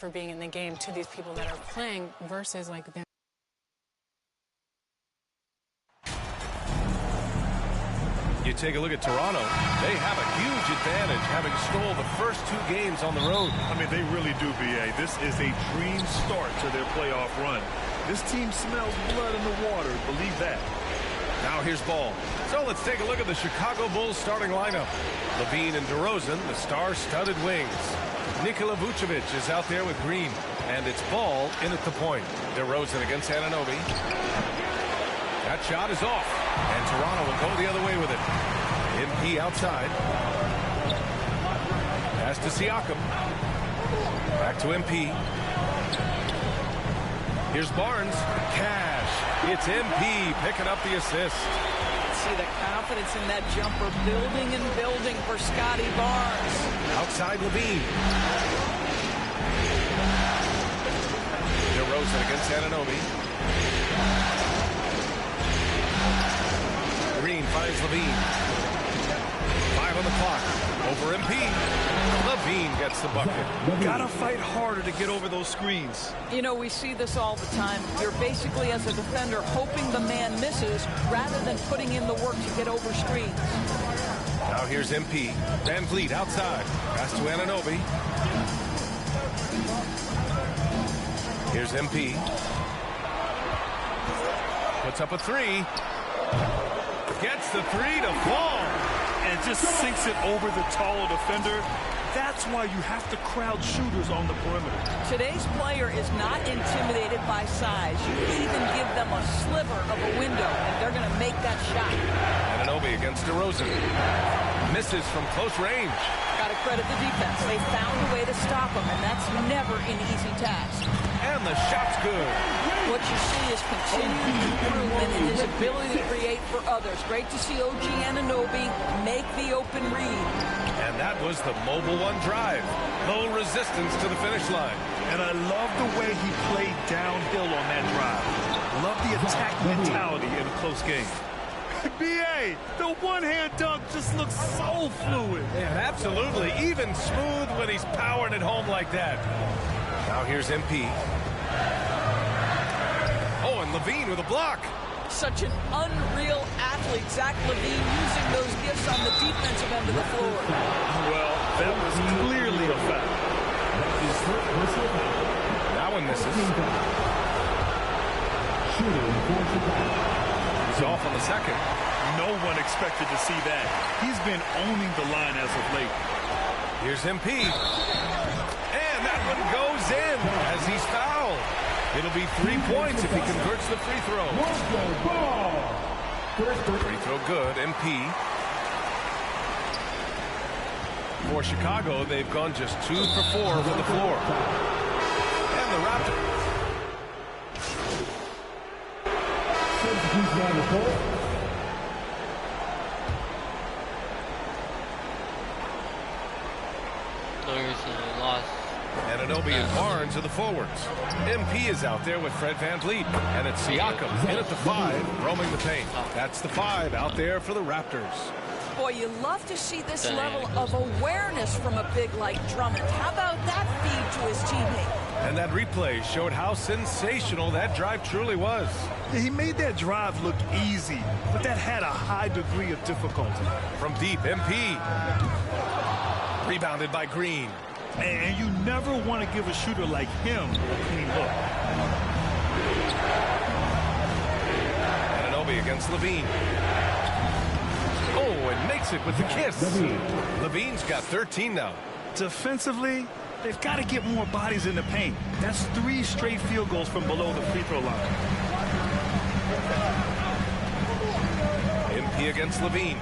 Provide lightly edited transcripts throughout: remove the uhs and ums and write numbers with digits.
for being in the game to these people that are playing versus like them. You take a look at Toronto. They have a huge advantage, having stole the first 2 games on the road. I mean, they really do, B.A. This is a dream start to their playoff run. This team smells blood in the water. Believe that. Now here's ball. So let's take a look at the Chicago Bulls starting lineup. Levine and DeRozan, the star-studded wings. Nikola Vucevic is out there with Green. And it's Ball in at the point. DeRozan against Anunoby. That shot is off. And Toronto will go the other way with it. MP outside. Pass to Siakam. Back to MP. Here's Barnes. Cash. It's MP picking up the assist. See the confidence in that jumper building and building for Scotty Barnes. Outside Levine. DeRozan against Anunoby. Green finds Levine. 5 on the clock. Over MP. Levine gets the bucket. Gotta fight harder to get over those screens. You know, we see this all the time. You're basically, as a defender, hoping the man misses rather than putting in the work to get over screens. Now here's MP. Van Vliet outside. Pass to Anunoby. Here's MP. Puts up a 3. Gets the 3 to fall. And just sinks it over the taller defender. That's why you have to crowd shooters on the perimeter. Today's player is not intimidated by size. You can even give them a sliver of a window, and they're going to make that shot. Anunoby against DeRozan. Misses from close range. Got to credit the defense. They found a way to stop him, and that's never an easy task. And the shot's good. What you see is continued improvement in his ability to create for others. Great to see OG Anunoby make the open read. And that was the Mobile One drive. Low resistance to the finish line. And I love the way he played downhill on that drive. Love the attack mentality in a close game. B.A., the one-hand dunk just looks so fluid. Yeah, absolutely. Even smooth when he's powering it home like that. Now here's MP. Oh, and Levine with a block. Such an unreal athlete, Zach Levine, using those gifts on the defensive end of the floor. Well, that was clearly a foul. That one misses. He's off on the second. No one expected to see that. He's been owning the line as of late. Here's MP. And that one goes in as he's fouled. It'll be 3 points if he converts the free throw. Free throw good, MP. For Chicago, they've gone just 2 for 4 from the floor. And the Raptors. Anunoby and Barnes are the forwards. MP is out there with Fred Van Vliet. And it's Siakam in at the 5, roaming the paint. That's the 5 out there for the Raptors. Boy, you love to see this level of awareness from a big like Drummond. How about that feed to his teammate? And that replay showed how sensational that drive truly was. He made that drive look easy, but that had a high degree of difficulty. From deep, MP. Rebounded by Green. And you never want to give a shooter like him a clean look. Anunoby against Levine. Oh, and makes it with the kiss. Levine's got 13 now. Defensively, they've got to get more bodies in the paint. That's 3 straight field goals from below the free throw line. MP against Levine.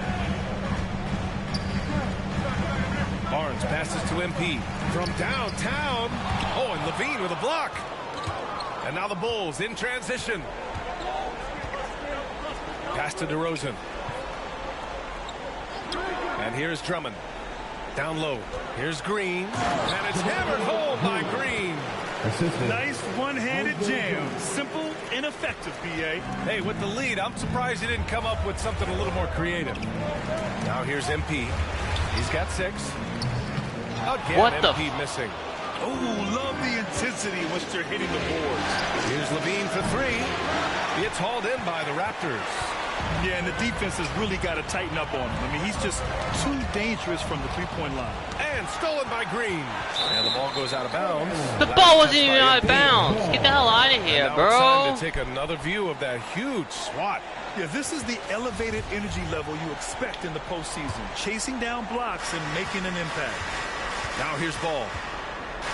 Barnes passes to MP from downtown. Oh, and Levine with a block. And now the Bulls in transition. Pass to DeRozan. And here's Drummond. Down low. Here's Green. And it's hammered home by Green. Nice one-handed jam. Simple and effective, B.A. Hey, with the lead, I'm surprised he didn't come up with something a little more creative. Now here's MP. He's got 6. Again, What the MP missing. Oh, love the intensity in which they're hitting the boards. Here's Levine for three. It's hauled in by the Raptors. Yeah, and the defense has really got to tighten up on him. I mean, he's just too dangerous from the three-point line. And stolen by Green. And the ball goes out of bounds. The ball wasn't even out of bounds. Get the hell out of here, bro. It's time to take another view of that huge swat. Yeah, this is the elevated energy level you expect in the postseason. Chasing down blocks and making an impact. Now here's Ball.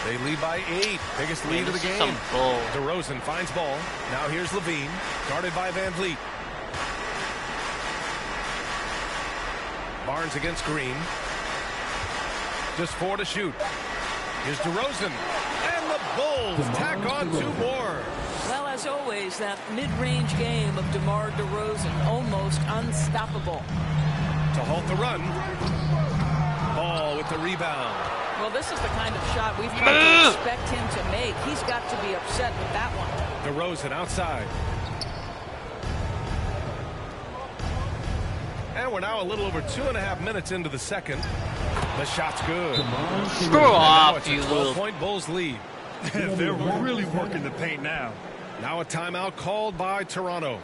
They lead by 8. Biggest lead of the game. Some bull. DeRozan finds Ball. Now here's Levine. Guarded by Van Vliet. Barnes against Green. Just 4 to shoot. Here's DeRozan. And the Bulls tack on 2 more. Well, as always, that mid-range game of DeMar DeRozan, almost unstoppable. To halt the run. Ball with the rebound. Well, this is the kind of shot we've come to expect him to make. He's got to be upset with that one. DeRozan outside. And we're now a little over 2.5 minutes into the second. The shot's good. Screw off, you little. 12-point Bulls lead. They're really working the paint now. Now a timeout called by Toronto.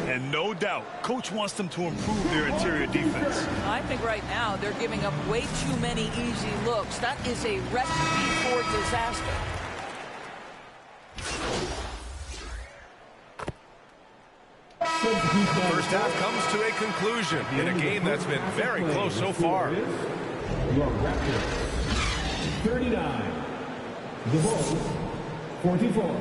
And no doubt, Coach wants them to improve their interior defense. I think right now they're giving up way too many easy looks. That is a recipe for disaster. First half comes to a conclusion in a game that's been very close so far. Your Raptors, 39. The Bulls, 44.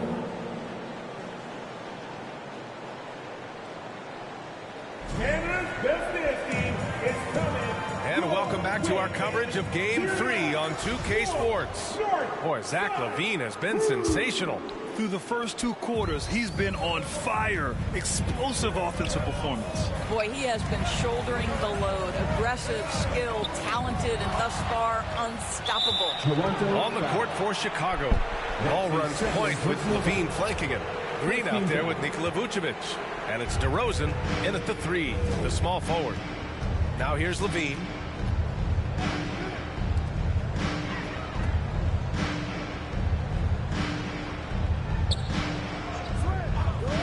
Canada's best dance team is coming. And welcome back to our coverage of Game 3 on 2K Sports. Boy, Zach LaVine has been sensational. Through the first 2 quarters, he's been on fire. Explosive offensive performance. Boy, he has been shouldering the load. Aggressive, skilled, talented, and thus far unstoppable. On the court for Chicago. Ball runs point with LaVine flanking him. Green out there with Nikola Vucevic. And it's DeRozan in at the 3, the small forward. Now here's LaVine.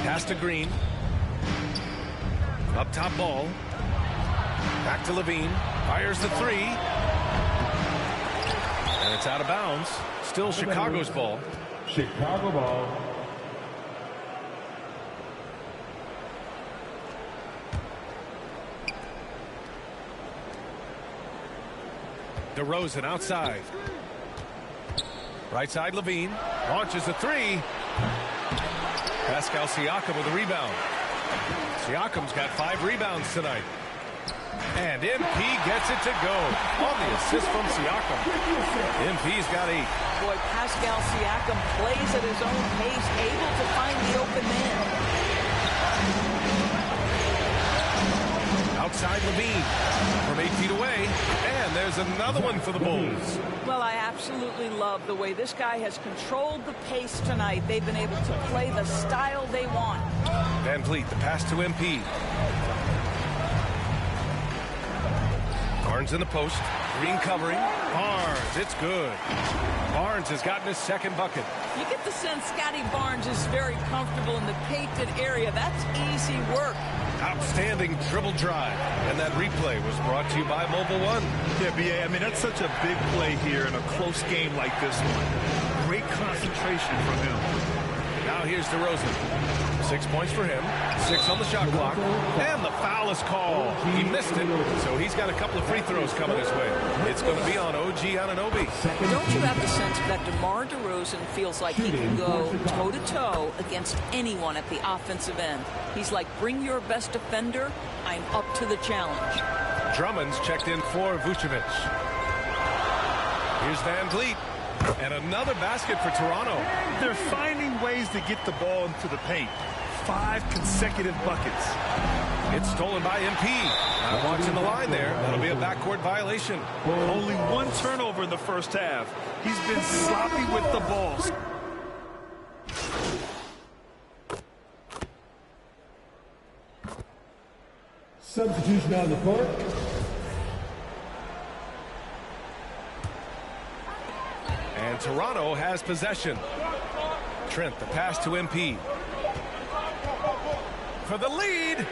Pass to Green. Up top Ball. Back to LaVine. Fires the 3. And it's out of bounds. Still Chicago's ball. Chicago ball. DeRozan outside. Right side LaVine. Launches a 3. Pascal Siakam with a rebound. Siakam's got 5 rebounds tonight. And MP gets it to go on the assist from Siakam. MP's got 8. Boy, Pascal Siakam plays at his own pace, able to find the open man. Outside LaVine from 8 feet away. And there's another one for the Bulls. Well, I absolutely love the way this guy has controlled the pace tonight. They've been able to play the style they want. Van Vliet, the pass to MP. Barnes in the post. Green covering. Barnes, it's good. Barnes has gotten his second bucket. You get the sense Scotty Barnes is very comfortable in the painted area. That's easy work. Outstanding dribble drive. And that replay was brought to you by Mobile One. Yeah, BA, I mean, that's such a big play here in a close game like this one. Great concentration from him. Now here's DeRozan. 6 points for him. 6 on the shot clock. And the foul is called. He missed it, so he's got a couple of free throws coming his way. It's going to be on OG Anunoby. Don't you have the sense that DeMar DeRozan feels like he can go toe-to-toe against anyone at the offensive end? He's like, bring your best defender. I'm up to the challenge. Drummond's checked in for Vucevic. Here's Van Vliet. And another basket for Toronto. They're finding ways to get the ball into the paint. 5 consecutive buckets. It's stolen by MP. Not watching the line there. That'll be a backcourt violation. Only 1 turnover in the first half. He's been sloppy with the ball. Substitution on the court. And And Toronto has possession. Trent, the pass to MP. For the lead.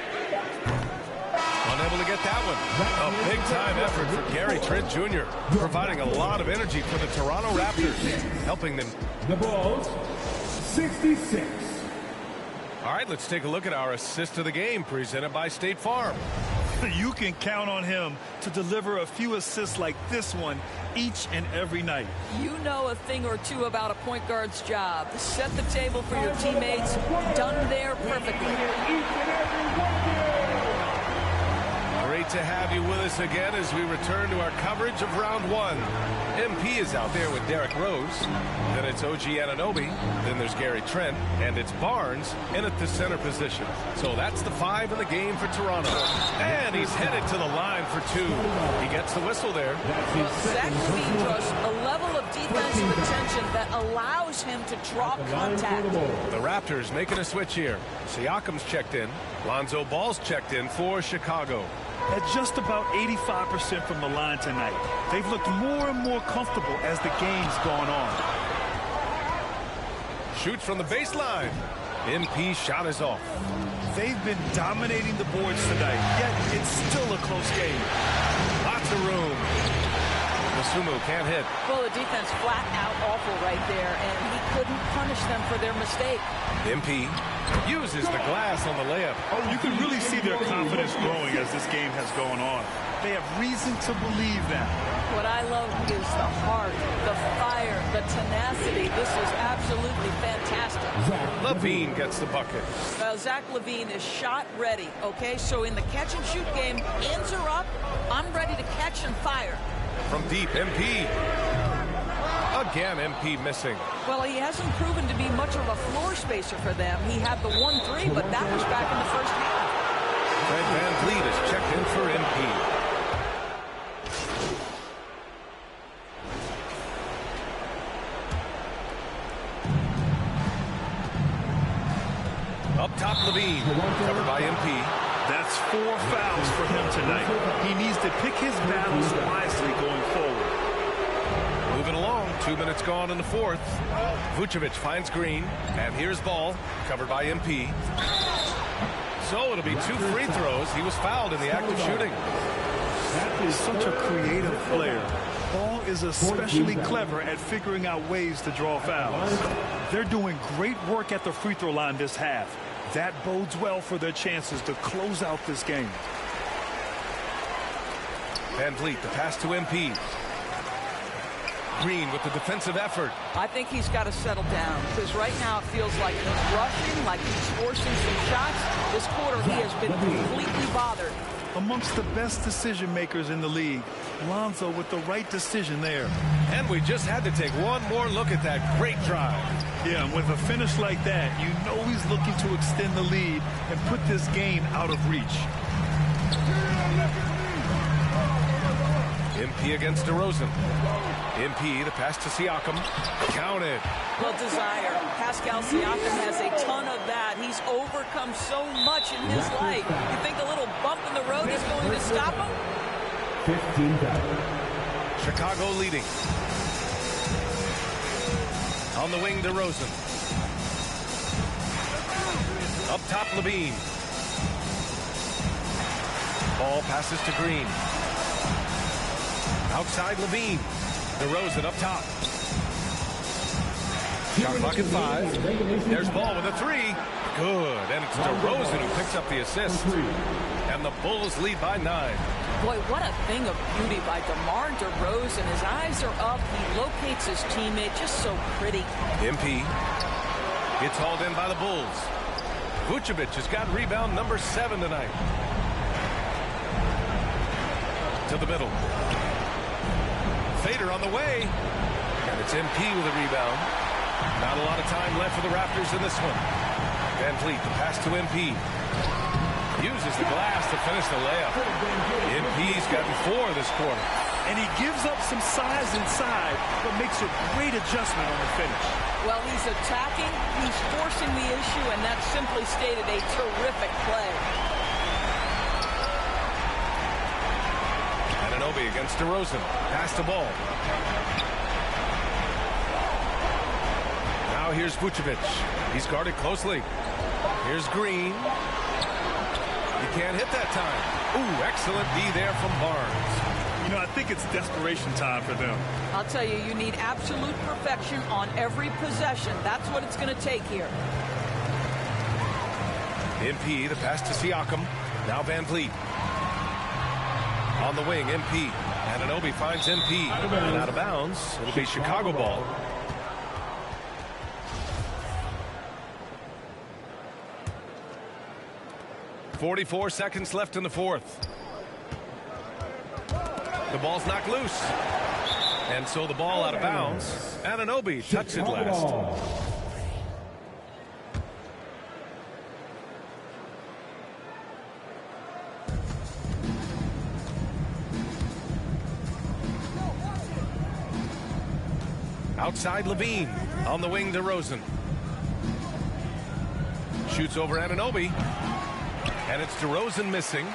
Unable to get that one. A big-time effort for Gary Trent Jr., providing a lot of energy for the Toronto Raptors, helping them. The Bulls, 66. All right, let's take a look at our assist of the game, presented by State Farm. You can count on him to deliver a few assists like this one each and every night. You know a thing or two about a point guard's job. Set the table for your teammates. Done there perfectly. Great to have you with us again as we return to our coverage of round one. MP is out there with Derrick Rose. Then it's OG Anunoby. Then there's Gary Trent. And it's Barnes in at the center position. So that's the 5 in the game for Toronto. And he's headed to the line for 2. He gets the whistle there. Zach LaVine draws a level of defensive attention that allows him to draw contact. The Raptors making a switch here. Siakam's checked in. Lonzo Ball's checked in for Chicago. At just about 85% from the line tonight. They've looked more and more comfortable as the game's gone on. Shoots from the baseline. MP's shot is off. They've been dominating the boards tonight, yet it's still a close game. Lots of room. Masumu can't hit. Well, the defense flat out awful right there, and he couldn't punish them for their mistake. MP uses the glass on the layup. You can really see their confidence growing as this game has gone on. They have reason to believe that. What I love is the heart, the fire, the tenacity. This is absolutely fantastic. LaVine gets the bucket. Zach LaVine is shot ready, okay? So in the catch-and-shoot game, ends are up. I'm ready to catch and fire. From deep, MP. Again, MP missing. Well, he hasn't proven to be much of a floor spacer for them. He had the 1-3, but that was back in the first half. Fred VanVleet is checked in for MP. Up top, LaVine, covered by MP. That's 4 fouls for him tonight. He needs to pick his battles wisely going forward. Moving along, 2 minutes gone in the fourth. Vucevic finds Green, and here's Ball, covered by MP. So it'll be 2 free throws. He was fouled in the act of shooting. That is such a creative player. Ball is especially clever at figuring out ways to draw fouls. They're doing great work at the free throw line this half. That bodes well for their chances to close out this game. VanVleet, the pass to MP. Green with the defensive effort. I think he's got to settle down because right now it feels like he's rushing, like he's forcing some shots. This quarter he has been completely bothered. Amongst the best decision makers in the league, Lonzo with the right decision there. And we just had to take one more look at that great drive. Yeah, and with a finish like that, you know he's looking to extend the lead and put this game out of reach. MP against DeRozan. MP, the pass to Siakam. Counted. Well, desire. Pascal Siakam has a ton of that. He's overcome so much in his life. You think a little bump in the road is going to stop him? 15 fouls. Chicago leading. On the wing, DeRozan. Up top, LaVine. Ball passes to Green. Outside, LaVine. DeRozan up top. Shot clock at 5. There's Ball with a 3. Good. And it's DeRozan who picks up the assist. And the Bulls lead by 9. Boy, what a thing of beauty by DeMar DeRozan. His eyes are up. He locates his teammate just so pretty. MP gets hauled in by the Bulls. Vucevic has got rebound number 7 tonight. To the middle. Fader on the way. And it's MP with a rebound. Not a lot of time left for the Raptors in this one. VanVleet, the pass to MP. Uses the glass to finish the layup. MP's gotten 4 this quarter. And he gives up some size inside, but makes a great adjustment on the finish. Well, he's attacking, he's forcing the issue, and that's simply stated a terrific play. Anunoby against DeRozan. Pass to Ball. Now here's Vucevic. He's guarded closely. Here's Green. He can't hit that time. Ooh, excellent D there from Barnes. You know, I think it's desperation time for them. I'll tell you, you need absolute perfection on every possession. That's what it's going to take here. MP, the pass to Siakam. Now Van Vliet. On the wing, MP. Anunoby finds MP. And out of bounds. It'll be Chicago ball. .44 seconds left in the fourth. The ball's knocked loose. And so the ball out of bounds. Anunoby touched it last. Outside Levine. On the wing, DeRozan. Shoots over Anunoby. And it's DeRozan missing.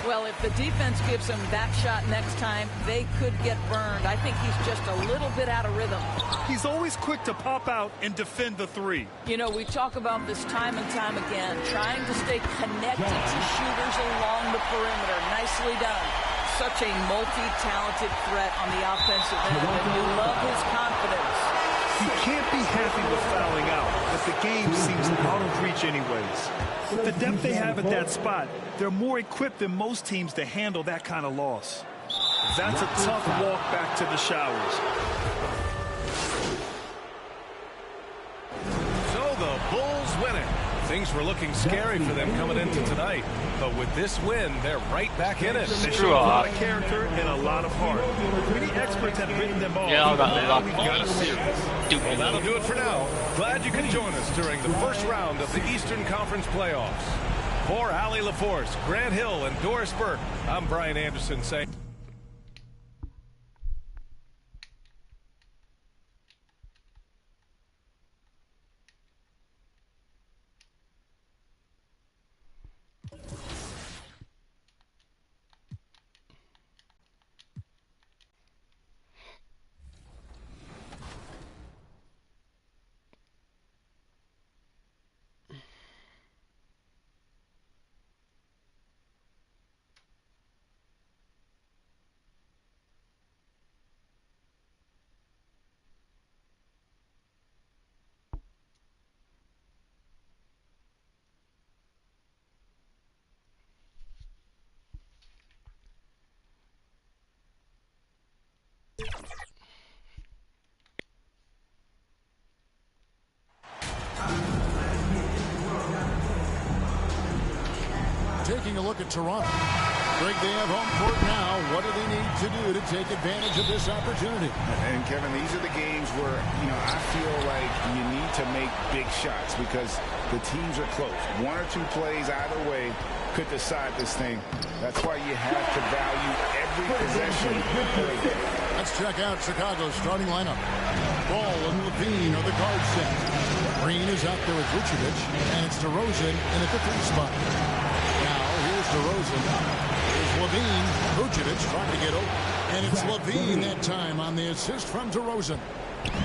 Well, if the defense gives him that shot next time, they could get burned. I think he's just a little bit out of rhythm. He's always quick to pop out and defend the three. You know, we talk about this time and time again, trying to stay connected to shooters along the perimeter. Nicely done. Such a multi-talented threat on the offensive end, and you love his confidence. You can't be happy with fouling out, but the game seems out of reach anyways. With the depth they have at that spot, they're more equipped than most teams to handle that kind of loss. That's a tough walk back to the showers. So the Bulls win it. Things were looking scary for them coming into tonight. But with this win, they're right back in it. They show a lot of character and a lot of heart. Many experts have written them off. Yeah, Now we've got a series. Well, that'll do it for now. Glad you could join us during the first round of the Eastern Conference playoffs. For Allie LaForce, Grant Hill, and Doris Burke, I'm Brian Anderson saying... Taking a look at Toronto. Greg, they have home court now. What do they need to do to take advantage of this opportunity? And Kevin, these are the games where, you know, I feel like you need to make big shots because the teams are close. One or two plays either way could decide this thing. That's why you have to value every possession. Let's check out Chicago's starting lineup. Ball and Levine are the guard set. Green is out there with Vucevic, and it's DeRozan in at the 3 spot. Now here's DeRozan. Here's Levine. Vucevic trying to get open, and it's Levine that time on the assist from DeRozan.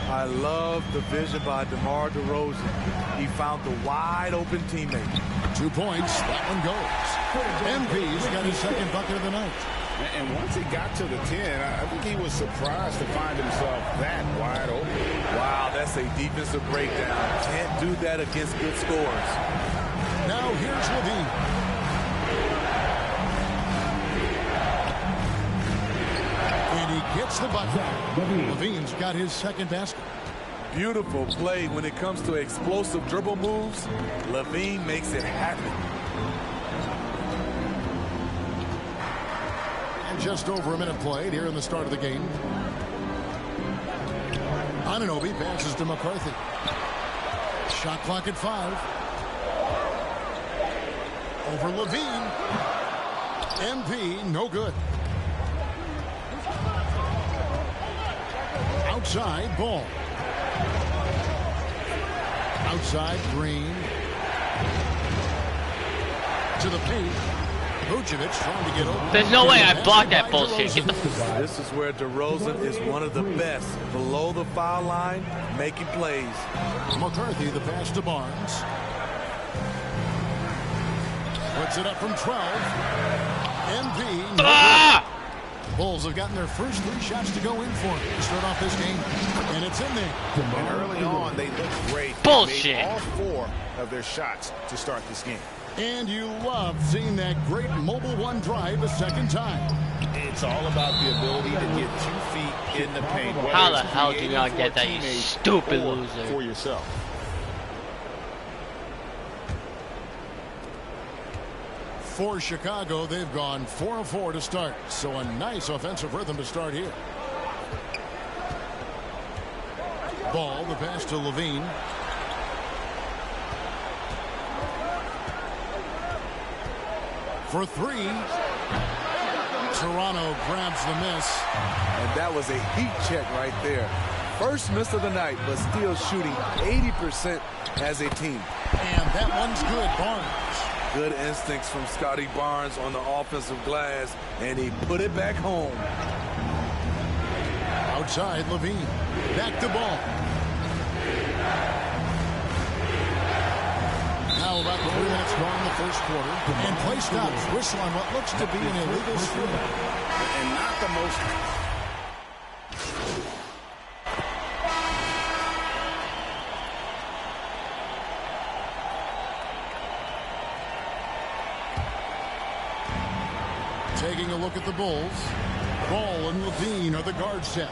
I love the vision by DeMar DeRozan. He found the wide open teammate. 2 points. That one goes. MP's got his second bucket of the night. And once he got to the 10, I think he was surprised to find himself that wide open. Wow, that's a defensive breakdown. Can't do that against good scores. Now here's Levine. And he gets the bucket. Levine's got his second basket. Beautiful play when it comes to explosive dribble moves. Levine makes it happen. Just over a minute played here in the start of the game. Anunoby passes to McCarthy. Shot clock at 5. Over Levine. MP, no good. Outside, Ball. Outside, Green. To the paint. Vucevic trying to get open. There's no way I blocked that bullshit. Get the This is where DeRozan is one of the best. Below the foul line, making plays. McCarthy, the pass to Barnes. Puts it up from 12. MP. Bulls have gotten their first 3 shots to go in for it to start off this game, and it's in there. And early on, they looked great. Bullshit. They made all 4 of their shots to start this game. And you love seeing that great mobile one drive a second time. It's all about the ability to get 2 feet in the paint. How the hell do you not get that, you stupid loser? For yourself. For Chicago, they've gone 4 of 4 to start. So a nice offensive rhythm to start here. Ball, the pass to Levine. For 3. Toronto grabs the miss. And that was a heat check right there. First miss of the night, but still shooting 80% as a team. And that one's good, Barnes. Good instincts from Scotty Barnes on the offensive glass, and he put it back home. Outside, Levine. Back to ball. Now about 3 minutes gone in the first quarter. And play stops. Whistle on what looks to be an illegal swing. And not the most... Taking a look at the Bulls. Ball and Levine are the guard set.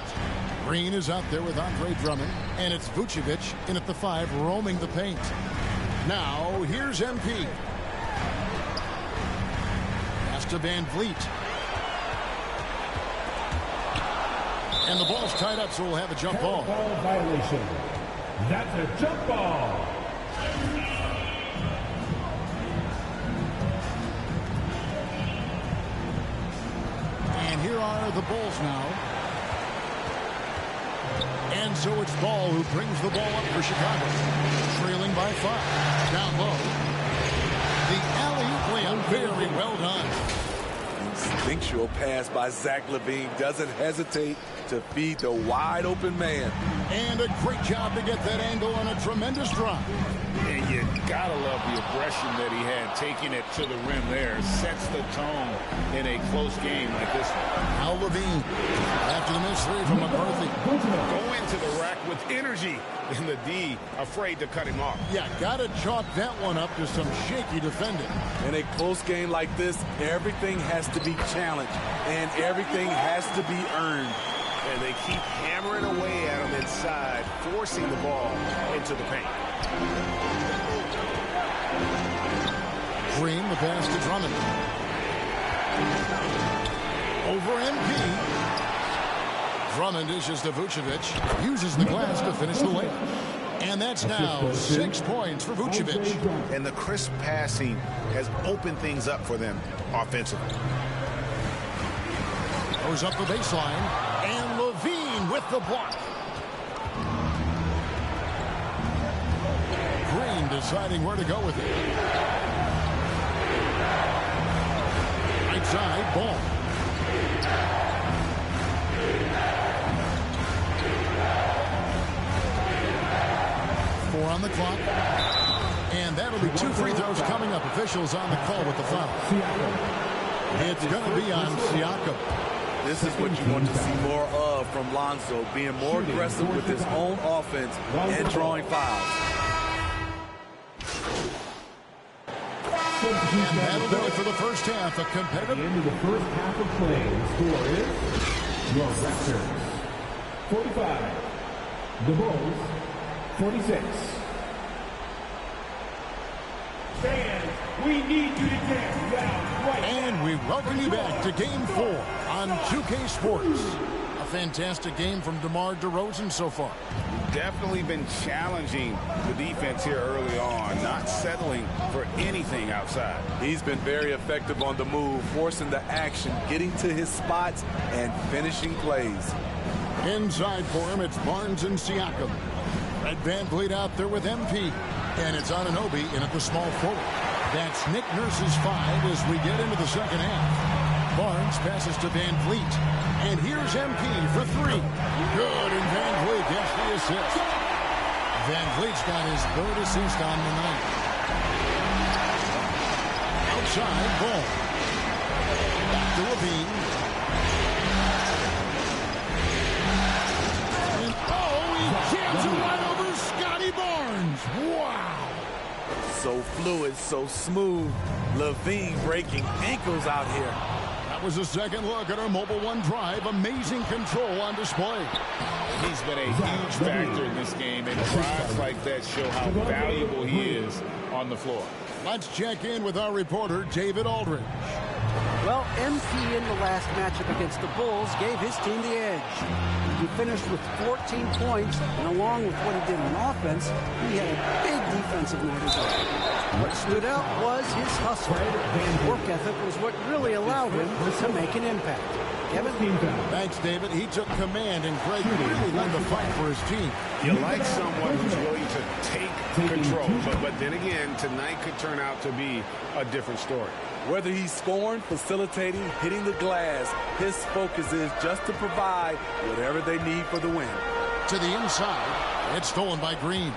Green is out there with Andre Drummond. And it's Vucevic in at the 5, roaming the paint. Now, here's MP. Pass to Van Vliet. And the ball's tied up, so we'll have a jump ball. Ball violation. That's a jump ball. And here are the Bulls now. And so it's Ball who brings the ball up for Chicago. Trailing by 5. Down low. The alley-oop layup, very well done. Instinctual pass by Zach LaVine. Doesn't hesitate to feed the wide open man. And a great job to get that angle on a tremendous drop. And you gotta love the aggression that he had, taking it to the rim there. Sets the tone in a close game like this one. Now Levine, after the miss 3 from McCarthy. Go into the rack with energy, and the D afraid to cut him off. Yeah, gotta chalk that one up to some shaky defending. In a close game like this, everything has to be challenged, and everything has to be earned. And they keep hammering away at him inside, forcing the ball into the paint. Green, the pass to Drummond. Over MP. Drummond dishes to Vucevic. Uses the glass to finish the layup. And that's now 6 points for Vucevic. And the crisp passing has opened things up for them offensively. Goes up the baseline. And Levine with the block. Green deciding where to go with it. Right side, Ball. Four on the clock. And that'll be 2 free throws coming up. Officials on the call with the foul. It's going to be on Siakam. This is what you want to see more of from Lonzo, being more aggressive with his own offense and drawing fouls. And that'll do it for the first half. A competitive. Into the first half of play, the score is your Raptors 45, the Bulls 46. Fans, we need you to dance loud, right. And we welcome you back to Game 4 on 2K Sports. A fantastic game from DeMar DeRozan so far. Definitely been challenging the defense here early on, not settling for anything outside. He's been very effective on the move, forcing the action, getting to his spots, and finishing plays. Inside for him, it's Barnes and Siakam. Red Van Vliet out there with MP. And it's Anunoby in at the small forward. That's Nick Nurse's 5 as we get into the second half. Barnes passes to Van Vliet. And here's MP for 3. Good, and Van Vliet gets the assist. Van Vliet's got his 3rd assist on the night. Outside, Ball. Back to Levine. And he jams it right over Scotty Barnes. Wow. So fluid, so smooth. Levine breaking ankles out here. That was a second look at our Mobile One drive. Amazing control on display. He's been a huge factor in this game, and drives like that show how valuable he is on the floor. Let's check in with our reporter, David Aldridge. Well, MP in the last matchup against the Bulls gave his team the edge. He finished with 14 points, and along with what he did on offense, he had a big defensive night as well. What stood out was his hustle. Work ethic was what really allowed him to make an impact. Kevin? Thanks, David. He took command, and Greg really led the fight for his team. You like someone who's willing to take control, but then again, tonight could turn out to be a different story. Whether he's scoring, facilitating, hitting the glass, his focus is just to provide whatever they need for the win. To the inside, it's stolen by Green.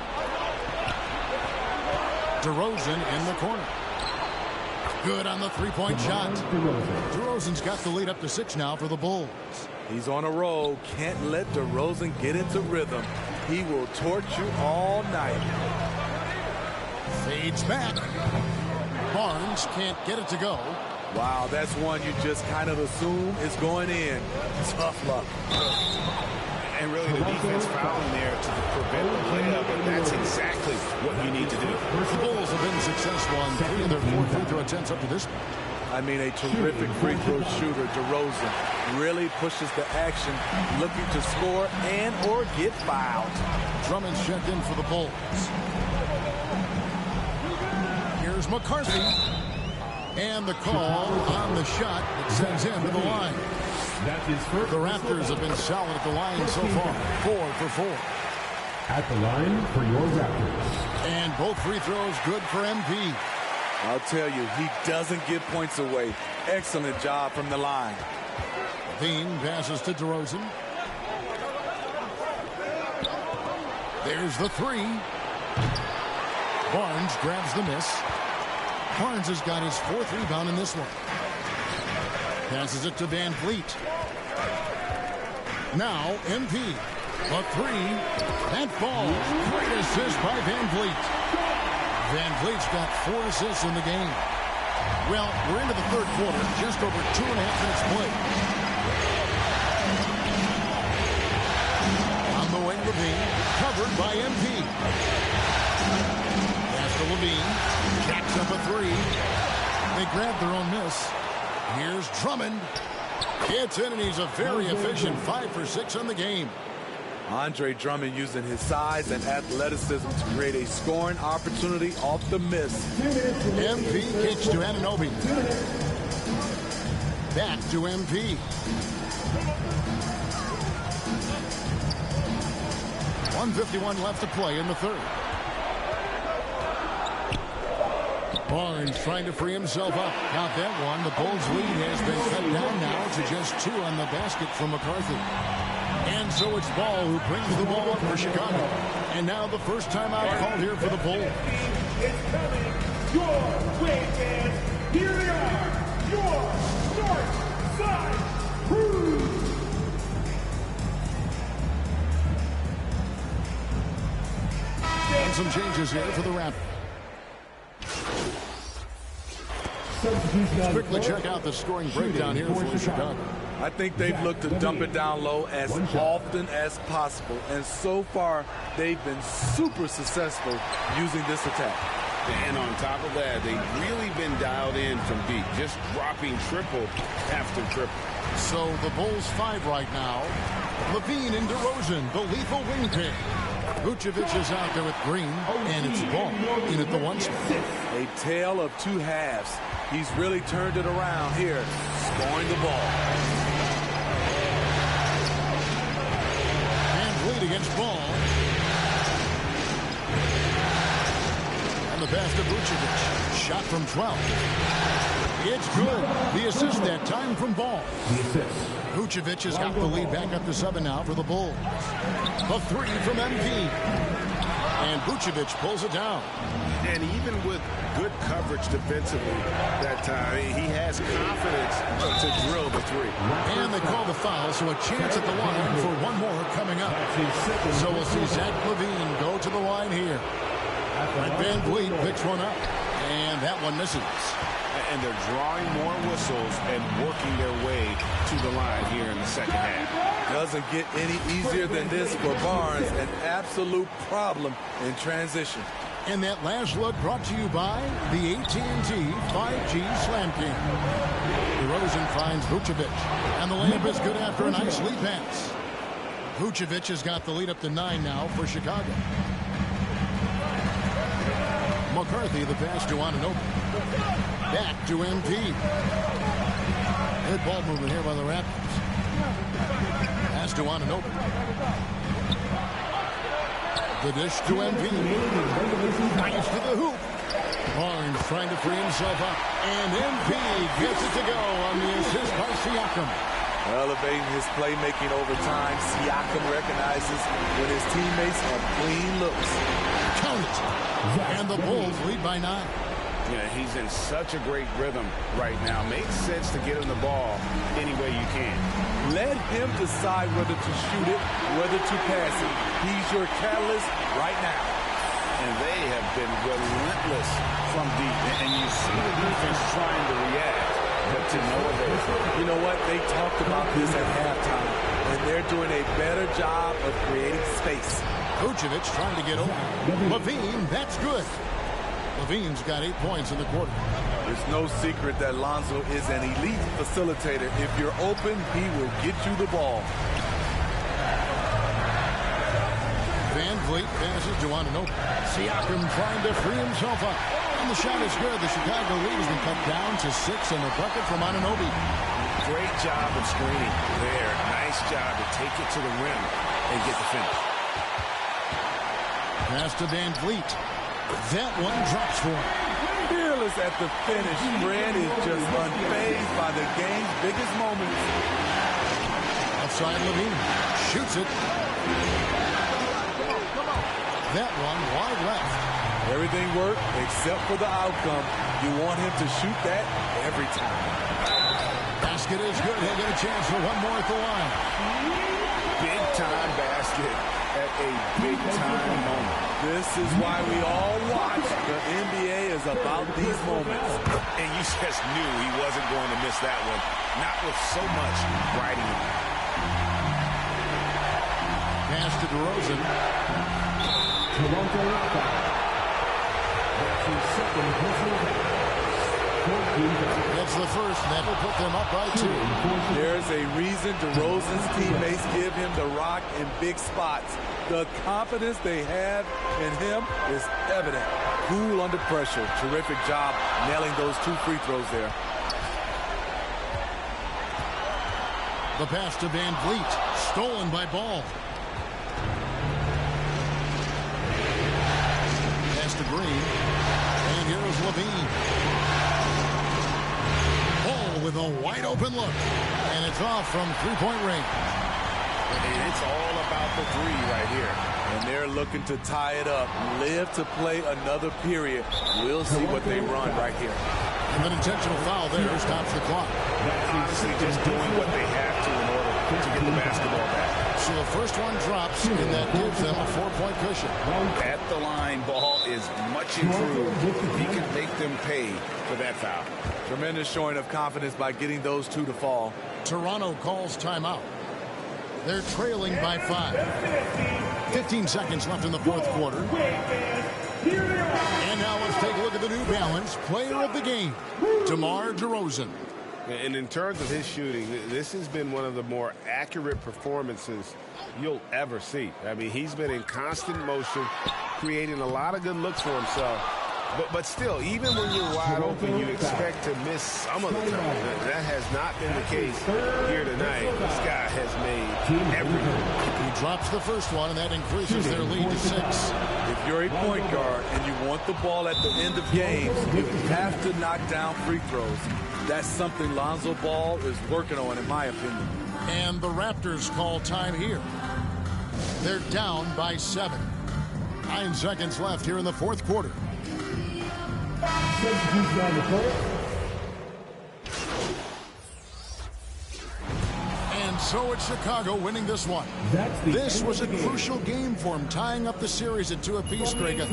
DeRozan in the corner. Good on the three-point shot. DeRozan's got the lead up to 6 now for the Bulls. He's on a roll. Can't let DeRozan get into rhythm. He will torch you all night. Fades back. Barnes can't get it to go. Wow, that's one you just kind of assume is going in. Tough luck. And really the defense fouling there to prevent the layup, but that's exactly what you need to do. The Bulls have been successful on 3 of their 4 free throw attempts up to this point. I mean, a terrific free throw shooter, DeRozan, really pushes the action, looking to score and or get fouled. Drummond's checked in for the Bulls. Here's McCarthy. And the call on the shot that sends him to the line. The Raptors have been solid at the line so far. 4 for 4. At the line for your Raptors. And both free throws good for MP. I'll tell you, he doesn't give points away. Excellent job from the line. Dean passes to DeRozan. There's the 3. Barnes grabs the miss. Barnes has got his 4th rebound in this one. Passes it to Van Vliet. Now MP. A 3. That falls. Great assist by Van Vliet. Van Vliet's got 4 assists in the game. Well, we're into the 3rd quarter. Just over 2.5 minutes played. On the wing, Levine. Covered by MP. Pass to Levine. Jacks up a 3. They grab their own miss. Here's Drummond. Gets in, and he's a very efficient 5 for 6 in the game. Andre Drummond using his size and athleticism to create a scoring opportunity off the miss. MP kicks to Anunoby. Back to MP. .151 left to play in the 3rd. Barnes trying to free himself up. Count that one. The Bulls' lead has been cut down now to just 2 on the basket from McCarthy. And so it's Ball who brings the ball up for Chicago. And now the first timeout called here for the Bulls. It's coming your way, fans. Here they are, your North Side Crew. And some changes here for the Raptors. Let's quickly check out the scoring breakdown here for Chicago. I think they've looked to dump it down low as often as possible. And so far, they've been super successful using this attack. And on top of that, they've really been dialed in from deep, just dropping triple after triple. So the Bulls 5 right now. Levine and DeRozan, the lethal wing pick. Vucevic is out there with Green, and it's Ball in at the 1 spot. A tale of 2 halves. He's really turned it around here, scoring the ball. And lead against Ball. And the pass to Vucevic. Shot from 12. It's good. The assist that time from Ball. The assist. Vucevic has got the lead back up to 7 now for the Bulls. The three from MP. And Vucevic pulls it down. And even with good coverage defensively that time, he has confidence to drill the three. And they call the foul, so a chance at the line for one more coming up. So we'll see Zach LaVine go to the line here. Van Vliet picks one up, and that one misses. And they're drawing more whistles and working their way to the line here in the second half. Doesn't get any easier than this for Barnes. An absolute problem in transition. And that last look brought to you by the AT&T 5G Slam King. DeRozan finds Vucevic, and the layup is good after a nice lead pass. Vucevic has got the lead up to 9 now for Chicago. McCarthy, the pass to Anunoby. Back to MP. Good ball movement here by the Raptors. Pass to Anunoby. The dish to MP. Nice to the hoop. Barnes trying to free himself up. And MP gets it to go on the assist by Siakam. Elevating his playmaking over time. Siakam recognizes when his teammates have clean looks. Count it. And the Bulls lead by 9. Yeah, he's in such a great rhythm right now. Makes sense to get him the ball any way you can. Let him decide whether to shoot it, whether to pass it. He's your catalyst right now. And they have been relentless from deep. And you see the defense trying to react, but to no avail. You know what? They talked about this at halftime, and they're doing a better job of creating space. Vucevic trying to get over. LaVine, that's good. LaVine's got 8 points in the quarter. There's no secret that Lonzo is an elite facilitator. If you're open, he will get you the ball. Van Vliet passes to Anunoby. Siakam trying to free himself up. And the shot is good. The Chicago lead has been cut down to 6 in the bucket from Anunoby. Great job of screening there. Nice job to take it to the rim and get the finish. Pass to Van Vliet. That one drops for him. Fearless at the finish. Fred is just unfazed by the game's biggest moments. Outside LaVine. Shoots it. That one wide left. Everything worked except for the outcome. You want him to shoot that every time. Basket is good. He'll get a chance for one more at the line. Big time basket at a big time moment. This is why we all watch. The NBA is about these moments. And you just knew he wasn't going to miss that one. Not with so much riding on it. Pass to DeRozan. Toronto foul. That's his second personal. That's the first. That will put them up by 2. There's a reason DeRozan's teammates give him the rock in big spots. The confidence they have in him is evident. Cool under pressure. Terrific job nailing those 2 free throws there. The pass to Van Vliet. Stolen by Ball. Pass to Green. And here's LaVine. With a wide open look, and it's off from 3-point range. And it's all about the 3 right here. And they're looking to tie it up, live to play another period. We'll see what they run right here. And an intentional foul there stops the clock. Honestly, just doing what they have to in order to get the basketball back. So the first one drops, and that gives them a 4-point cushion. At the line, Ball is much improved. He can make them pay for that foul. Tremendous showing of confidence by getting those 2 to fall. Toronto calls timeout. They're trailing by 5. 15 seconds left in the fourth quarter. And now let's take a look at the New Balance player of the game, DeMar DeRozan. And in terms of his shooting, this has been one of the more accurate performances you'll ever see. I mean, he's been in constant motion, creating a lot of good looks for himself. But still, even when you're wide open, you expect to miss some of the time. That has not been the case here tonight. This guy has made everything. He drops the first one, and that increases their lead to 6. If you're a point guard and you want the ball at the end of games, you have to knock down free throws. That's something Lonzo Ball is working on, in my opinion. And the Raptors call time here. They're down by 7. 9 seconds left here in the fourth quarter. And so it's Chicago winning this one. This was a crucial game for him, tying up the series at 2 apiece, Greg. A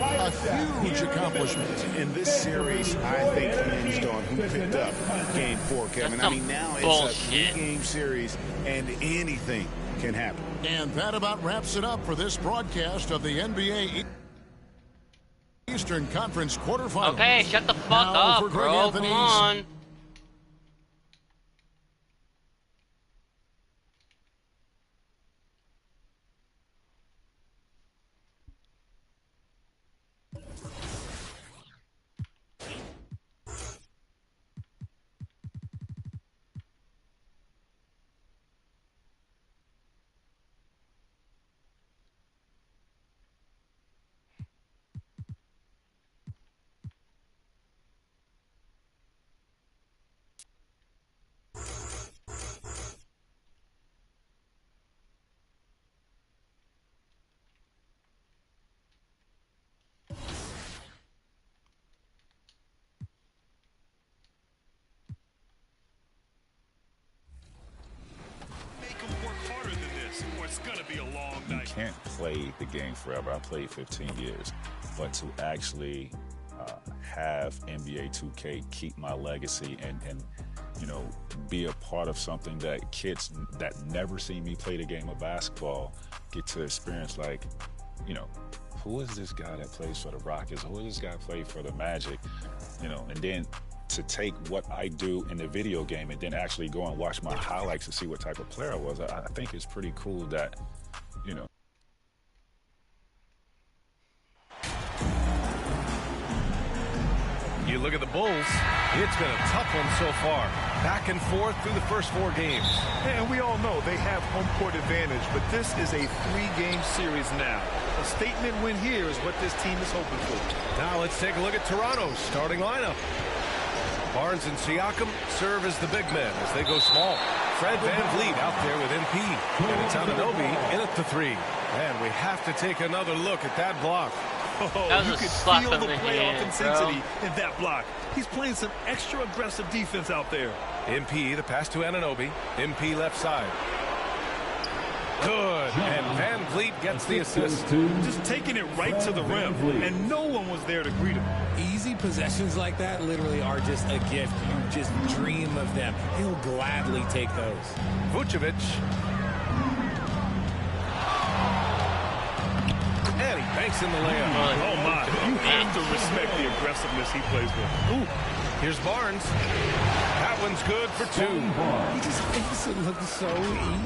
huge accomplishment. In this series, I think hinged on who picked up Game 4, Kevin. I mean, now it's a 3-game series, and anything can happen. And that about wraps it up for this broadcast of the NBA Eastern Conference quarterfinals. Okay, shut the fuck up, bro. Come on. Can't play the game forever. I played 15 years, but to actually have NBA 2K keep my legacy and you know, be a part of something that kids that never seen me play the game of basketball get to experience, like, you know, who is this guy that plays for the Rockets? Who is this guy that plays for the Magic? You know, and then to take what I do in the video game and then actually go and watch my highlights to see what type of player I was, I think it's pretty cool that, you know. You look at the Bulls, it's been a tough one so far. Back and forth through the first 4 games. And we all know they have home court advantage, but this is a 3-game series now. A statement win here is what this team is hoping for. Now let's take a look at Toronto's starting lineup. Barnes and Siakam serve as the big men as they go small. Fred VanVleet out there with MP. And it's Anunoby in at the 3. And we have to take another look at that block. Oh, you could feel the playoff intensity in that block. He's playing some extra aggressive defense out there. MP, the pass to Anunoby. MP left side. Good. And VanVleet gets the assist. Just taking it right to the rim. And no one was there to greet him. Easy possessions like that literally are just a gift. You just dream of them. He'll gladly take those. Vucevic. And he banks in the layup. Oh, my. You have to respect the aggressiveness he plays with. Ooh. Here's Barnes. That one's good for 2. He just makes it look so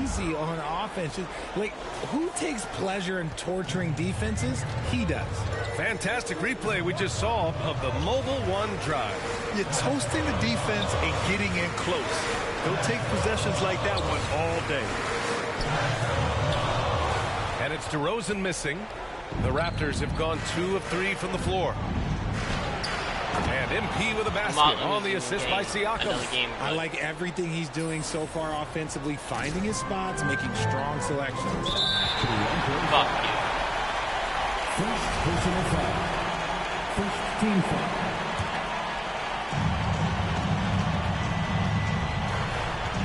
easy on offense. Like, who takes pleasure in torturing defenses? He does. Fantastic replay we just saw of the Mobile One drive. You're toasting the defense and getting in close. They'll take possessions like that one all day. And it's DeRozan missing. The Raptors have gone 2 of 3 from the floor. And MP with a basket on the assist by Siakam. I like everything he's doing so far offensively, finding his spots, making strong selections. Fuck you. First personal foul. First team foul.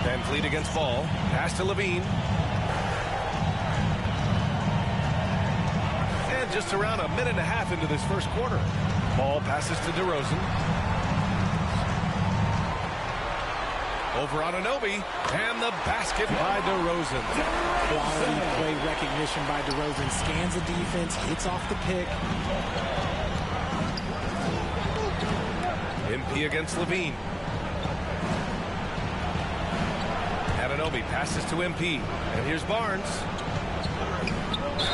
VanVleet against Ball. Pass to Levine. And just around a minute and a half into this first quarter. Ball passes to DeRozan. Over Anunoby. And the basket by DeRozan. Quality play recognition by DeRozan. Scans the defense, hits off the pick. MP against Levine. Anunoby passes to MP. And here's Barnes.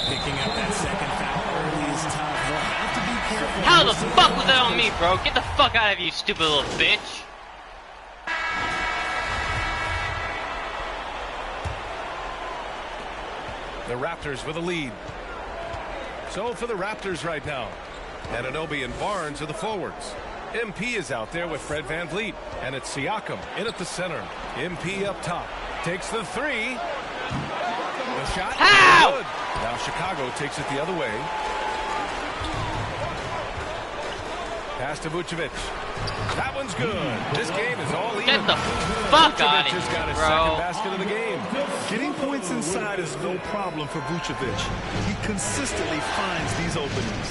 Picking up that second foul early is tough. They'll have to be How the fuck was that on me, bro? Get the fuck out of here, you stupid little bitch. The Raptors with a lead. So for the Raptors right now, Anunoby and Barnes are the forwards. MP is out there with Fred VanVleet, and it's Siakam in at the center. MP up top, takes the three. The shot, good. Now Chicago takes it the other way. Pass to Vucevic. That one's good. This game is all even. Get the fuck out of Vucevic has got his here, second bro. basket of the game. Getting points inside is no problem for Vucevic. He consistently finds these openings.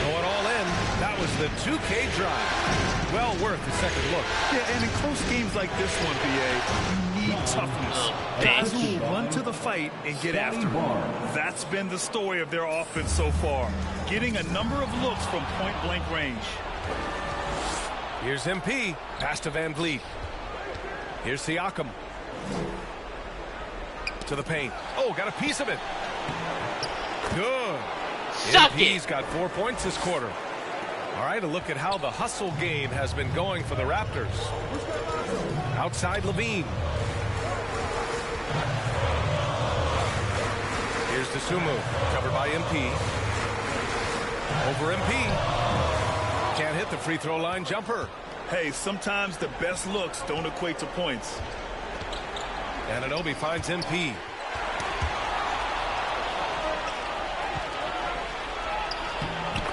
Going all in. That was the 2K drive. Well worth the second look. Yeah, and in close games like this one, BA, you need toughness. Guys who will run to the fight and get after it. That's been the story of their offense so far. Getting a number of looks from point-blank range. Here's MP. Pass to VanVleet. Here's Siakam. To the paint. Oh, got a piece of it. Good. MP's got 4 points this quarter. All right, a look at how the hustle game has been going for the Raptors. Outside LaVine. Here's Dosunmu, covered by MP. Over MP. Can't hit the free throw line jumper. Hey, sometimes the best looks don't equate to points. Anunoby finds MP.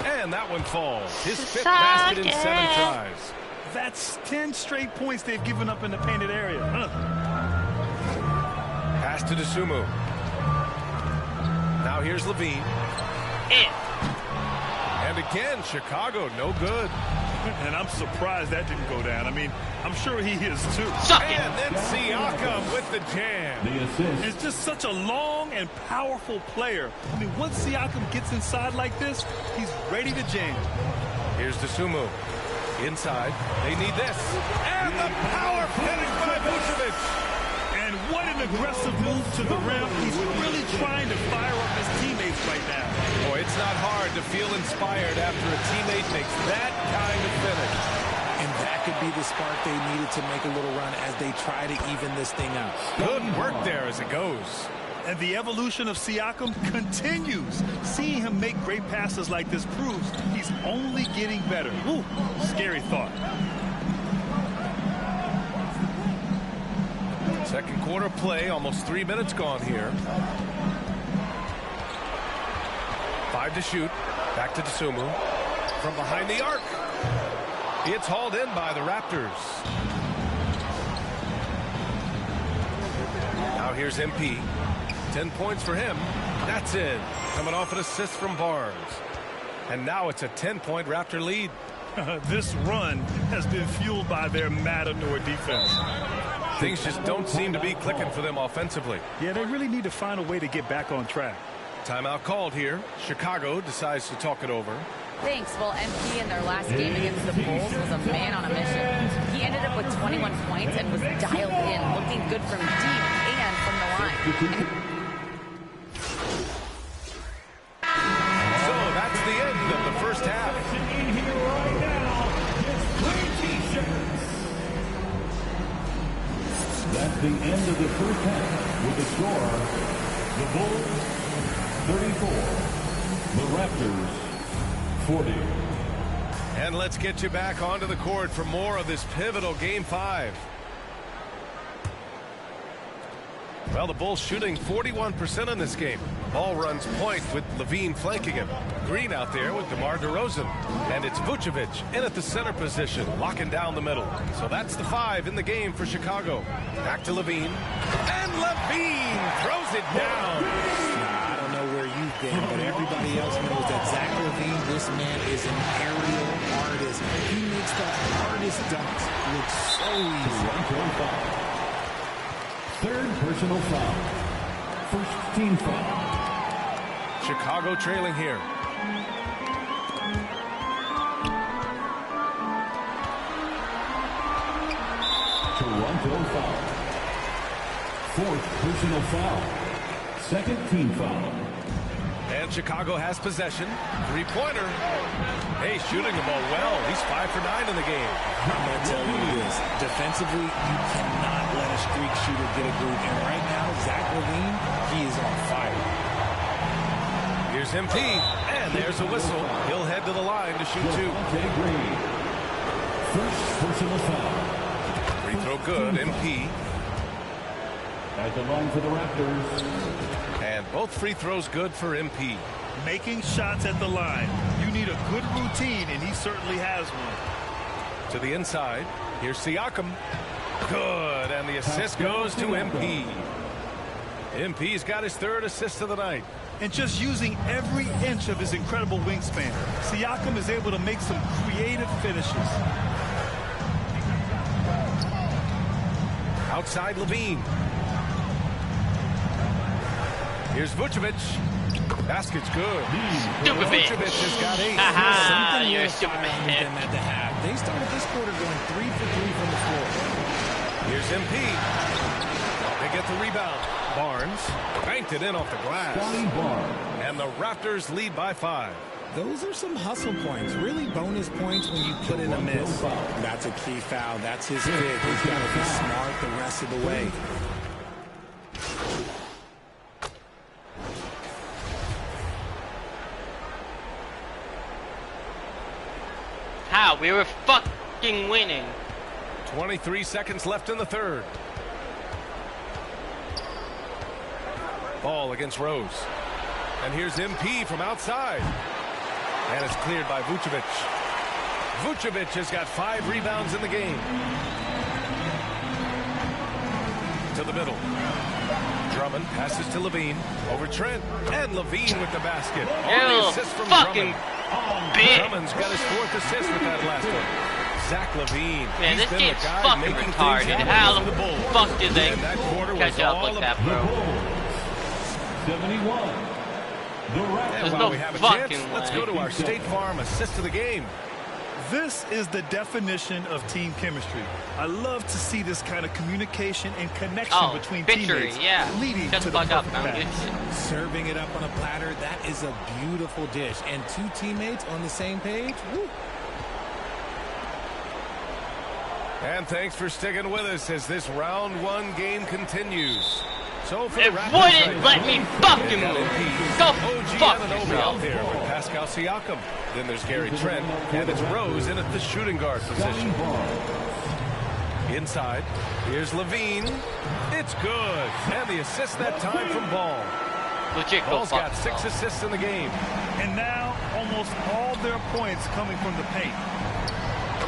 And that one falls. His fifth basket in 7 tries. That's 10 straight points they've given up in the painted area. Pass to Dosunmu. Now here's LaVine. And again, Chicago, no good. And I'm surprised that didn't go down. I mean, I'm sure he is too. And then Siakam with the jam. It's just such a long and powerful player. I mean, once Siakam gets inside like this, he's ready to jam. Here's Dosunmu. Inside. They need this. And the power finish by Vucevic. And what an aggressive move to the rim. He's really trying to fire up his teammates right now. Boy, it's not hard to feel inspired after a teammate makes that kind of finish. And that could be the spark they needed to make a little run as they try to even this thing out. Good work there as it goes. And the evolution of Siakam continues. Seeing him make great passes like this proves he's only getting better. Ooh, scary thought. Second quarter play, almost 3 minutes gone here. 5 to shoot. Back to Dosunmu. From behind the arc. It's hauled in by the Raptors. Now here's MP. 10 points for him. That's in. Coming off an assist from Barnes. And now it's a 10-point Raptor lead. This run has been fueled by their Matador defense. Things just don't seem to be clicking for them offensively. Yeah, they really need to find a way to get back on track. Timeout called here. Chicago decides to talk it over. Thanks. Well, MP in their last game against the Bulls was a man on a mission. He ended up with 21 points and was dialed in, looking good from deep and from the line. So that's the end of the first half. That's the end of the first half with the score, the Bulls 34, the Raptors 40. And let's get you back onto the court for more of this pivotal Game 5. Well, the Bulls shooting 41% in this game. Ball runs point with LaVine flanking him. Green out there with DeMar DeRozan. And it's Vucevic in at the center position, locking down the middle. So that's the 5 in the game for Chicago. Back to LaVine. And LaVine throws it down. I don't know where you've been, but everybody else knows that Zach LaVine, this man is an aerial artist. He makes the hardest dunks look so easy. Third personal foul. First team foul. Chicago trailing here. Toronto foul. Fourth personal foul. Second team foul. And Chicago has possession. Three-pointer. Hey, shooting the ball well. He's 5 for 9 in the game. I'm going to tell you this. Defensively, you cannot let a streak shooter get a groove. And right now, Zach LaVine, he is on fire. Here's MP, and there's a whistle. He'll head to the line to shoot 2. First personal foul. Free throw good, MP. At the line for the Raptors. And both free throws good for MP. Making shots at the line. You need a good routine, and he certainly has one. To the inside. Here's Siakam. Good, and the assist goes to MP. MP's got his 3rd assist of the night. And just using every inch of his incredible wingspan, Siakam is able to make some creative finishes. Outside LaVine. Here's Vucevic. Basket's good. Stupid bitch. Vucevic has got 8. Haha, you're a stupid bitch. At the half. They started this quarter going 3 for 3 from the floor. Here's MP. They get the rebound. Barnes banked it in off the glass. And the Raptors lead by 5. Those are some hustle points. Really bonus points when you put in a miss. That's a key foul. That's his kid. He's got to be smart the rest of the way. How? We were fucking winning. 23 seconds left in the 3rd. Ball against Rose. And here's MP from outside. And it's cleared by Vucevic. Vucevic has got 5 rebounds in the game. To the middle. Drummond passes to LaVine. Over Trent. And LaVine with the basket. All the assists from fucking Drummond. bitch. Drummond's got his 4th assist with that last one. Zach LaVine. Man, He's this been game's the guy fucking making retarded. things happen How for the the Bulls. fuck did they And that quarter catch was up all like that, about bro? 71. And There's while no we have a fucking chance, let's way. go to our State Farm assist of the game. This is the definition of team chemistry. I love to see this kind of communication and connection between victory, teammates yeah. leading Shut to the the fuck up, perfect man. match. Serving it up on a platter, that is a beautiful dish. And 2 teammates on the same page, woo. And thanks for sticking with us as this round 1 game continues. So for It the Raptors wouldn't right let now, me fucking and move. LNP, Go OG fuck Anunoby yourself. out there with Pascal Siakam. Then there's Gary Trent, and it's Rose in at the shooting guard position. Inside, here's LaVine. It's good. And the assist that time from Ball. Legit, go Ball's fuck got 6 yourself. assists in the game. And now almost all their points coming from the paint.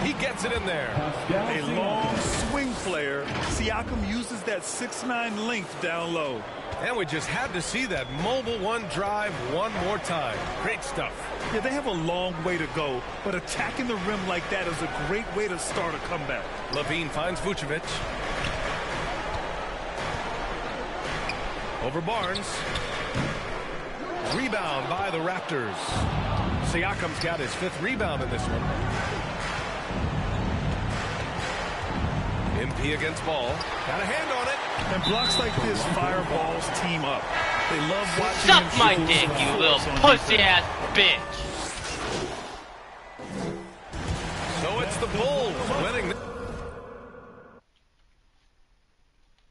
He gets it in there. A long swing player. Siakam uses that 6'9" length down low. And we just had to see that mobile 1 drive one more time. Great stuff. Yeah, they have a long way to go, but attacking the rim like that is a great way to start a comeback. LaVine finds Vucevic. Over Barnes. Rebound by the Raptors. Siakam's got his 5th rebound in this one. MP against Ball. Got a hand on it. And blocks like this fire Ball's team up. They love watching Suck him my shoot dick, some you fouls little on pussy-ass bitch. So it's the Bulls winning.